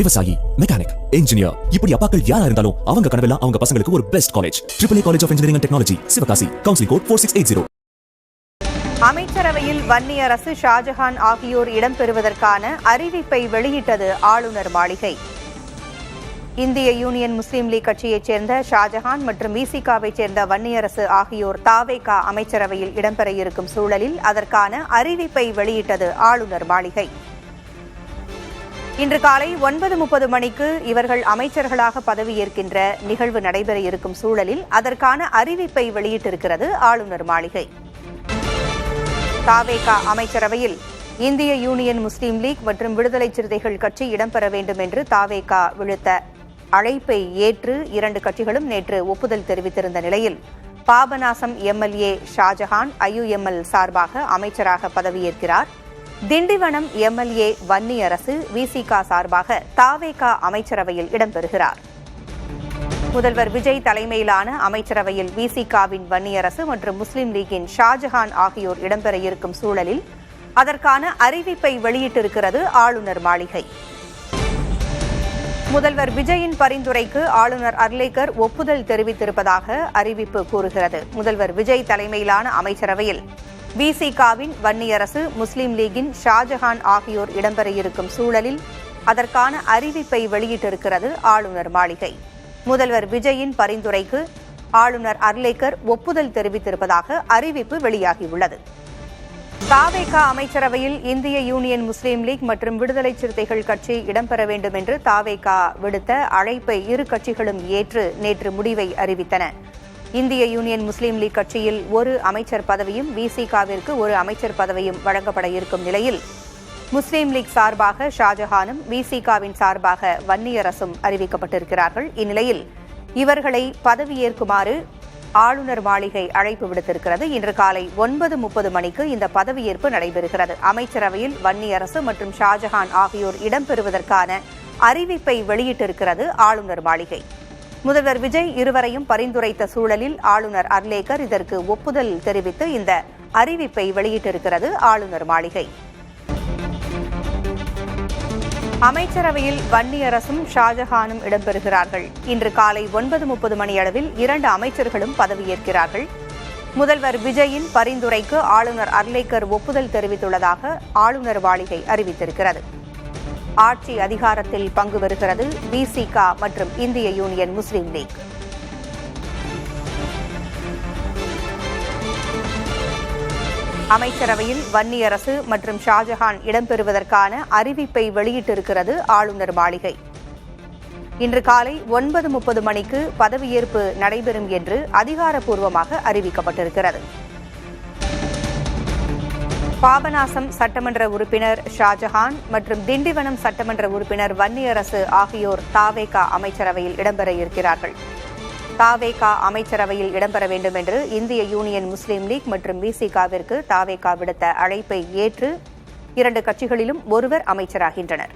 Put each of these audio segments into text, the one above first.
விவசாயி, mechanic, engineer, இப்படி அப்பாக்கள் யாரா இருந்தாலும் அவங்க கனவெல்லாம் அவங்க பசங்களுக்கு ஒரு best college. AAA college of engineering and technology, Sivakasi. Counselling code 4680. அமைச்சரவையில் வன்னியரசு, ஷாஜஹான் ஆகியோர் இடம்பெறுவதற்கான அறிவிப்பை வெளியிட்டது ஆளுநர் மாளிகை. இந்திய யூனியன் முஸ்லீம் லீக் கட்சியைச் சேர்ந்த ஷாஜஹான் மற்றும் விசிகாவைச் சேர்ந்த வன்னியரசு ஆகியோர் தாவேகா அமைச்சரவையில் இடம்பெற இருக்கும் சூழலில் அதற்கான அறிவிப்பை வெளியிட்டது ஆளுநர் மாளிகை. இன்று காலை 9:30 மணிக்கு இவர்கள் அமைச்சர்களாக பதவியேற்கின்ற நிகழ்வு நடைபெற இருக்கும் சூழலில் அதற்கான அறிவிப்பை வெளியிட்டிருக்கிறது ஆளுநர் மாளிகை. தாவேகா அமைச்சரவையில் இந்திய யூனியன் முஸ்லீம் லீக் மற்றும் விடுதலை சிறுத்தைகள் கட்சி இடம்பெற வேண்டும் என்று தாவேகா விடுத்த அழைப்பை ஏற்று இரண்டு கட்சிகளும் நேற்று ஒப்புதல் தெரிவித்திருந்த நிலையில் பாபநாசம் எம்எல்ஏ ஷாஜஹான் IUML சார்பாக அமைச்சராக பதவியேற்கிறார். திண்டிவனம் எம்எல்ஏ வன்னியரசு விசிகா சார்பாக தாவேகா அமைச்சரவையில் இடம்பெறுகிறார். முதல்வர் விஜய் தலைமையிலான அமைச்சரவையில் விசிகாவின் வன்னியரசு மற்றும் முஸ்லீம் லீக்கின் ஷாஜஹான் ஆகியோர் இடம்பெற இருக்கும் சூழலில் அதற்கான அறிவிப்பை வெளியிட்டிருக்கிறது ஆளுநர் மாளிகை. முதல்வர் விஜயின் பரிந்துரைக்கு ஆளுநர் அர்லேக்கர் ஒப்புதல் தெரிவித்திருப்பதாக அறிவிப்பு கூறுகிறது. முதல்வர் விஜய் தலைமையிலான அமைச்சரவையில் விசிகாவின் வன்னியரசு, முஸ்லீம் லீகின் ஷாஜஹான் ஆகியோர் இடம்பெற இருக்கும் சூழலில் அதற்கான அறிவிப்பை வெளியிட்டிருக்கிறது ஆளுநர் மாளிகை. முதல்வர் விஜயின் பரிந்துரைக்கு ஆளுநர் அர்லேக்கர் ஒப்புதல் தெரிவித்திருப்பதாக அறிவிப்பு வெளியாகியுள்ளது. தாவேகா அமைச்சரவையில் இந்திய யூனியன் முஸ்லீம் லீக் மற்றும் விடுதலை சிறுத்தைகள் கட்சி இடம்பெற வேண்டும் என்று தாவேகா விடுத்த அழைப்பை இரு கட்சிகளும் ஏற்று நேற்று முடிவை அறிவித்தன. இந்திய யூனியன் முஸ்லீம் லீக் கட்சியில் ஒரு அமைச்சர் பதவியும் விசிகாவிற்கு ஒரு அமைச்சர் பதவியும் வழங்கப்பட இருக்கும் நிலையில் முஸ்லீம் லீக் சார்பாக ஷாஜஹானும் விசிகாவின் சார்பாக வன்னியரசும் அறிவிக்கப்பட்டிருக்கிறார்கள். இந்நிலையில் இவர்களை பதவியேற்குமாறு ஆளுநர் மாளிகை அழைப்பு விடுத்திருக்கிறது. இன்று காலை 9:30 மணிக்கு இந்த பதவியேற்பு நடைபெறுகிறது. அமைச்சரவையில் வன்னியரசு மற்றும் ஷாஜஹான் ஆகியோர் இடம்பெறுவதற்கான அறிவிப்பை வெளியிட்டிருக்கிறது ஆளுநர் மாளிகை. முதல்வர் விஜய் இருவரையும் பரிந்துரைத்த சூழலில் ஆளுநர் அர்லேக்கர் இதற்கு ஒப்புதல் தெரிவித்து இந்த அறிவிப்பை வெளியிட்டிருக்கிறது ஆளுநர் மாளிகை. அமைச்சரவையில் வன்னியரசும் ஷாஜஹானும் இடம்பெறுகிறார்கள். இன்று காலை 9:30 மணியளவில் இரண்டு அமைச்சர்களும் பதவியேற்கிறார்கள். முதல்வர் விஜயின் பரிந்துரைக்கு ஆளுநர் அர்லேக்கர் ஒப்புதல் தெரிவித்துள்ளதாக ஆளுநர் மாளிகை அறிவித்திருக்கிறது. ஆட்சி அதிகாரத்தில் பங்கு பெறுகிறது விசிகா மற்றும் இந்திய யூனியன் முஸ்லீம் லீக். அமைச்சரவையில் வன்னியரசு மற்றும் ஷாஜஹான் இடம்பெறுவதற்கான அறிவிப்பை வெளியிட்டிருக்கிறது ஆளுநர் மாளிகை. இன்று காலை 9:30 மணிக்கு பதவியேற்பு நடைபெறும் என்று அதிகாரப்பூர்வமாக அறிவிக்கப்பட்டிருக்கிறது. பாபநாசம் சட்டமன்ற உறுப்பினர் ஷாஜஹான் மற்றும் திண்டிவனம் சட்டமன்ற உறுப்பினர் வன்னியரசு ஆகியோர் தாவேகா அமைச்சரவையில் இடம்பெற இருக்கிறார்கள். தாவேகா அமைச்சரவையில் இடம்பெற வேண்டும் என்று இந்திய யூனியன் முஸ்லீம் லீக் மற்றும் விசிகாவிற்கு தாவேகா விடுத்த அழைப்பை ஏற்று இரண்டு கட்சிகளிலும் ஒருவர் அமைச்சராகின்றனர்.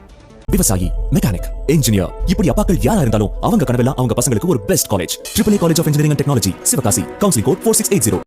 விவசாயி, மெக்கானிக், இன்ஜினியர், இப்படி அப்பாக்கள் யாரா இருந்தாலும் அவங்க கனவெல்லாம் அவங்க பசங்களுக்கு ஒரு best college. AAA college of engineering and technology, Sivakasi. Counselling code 4680.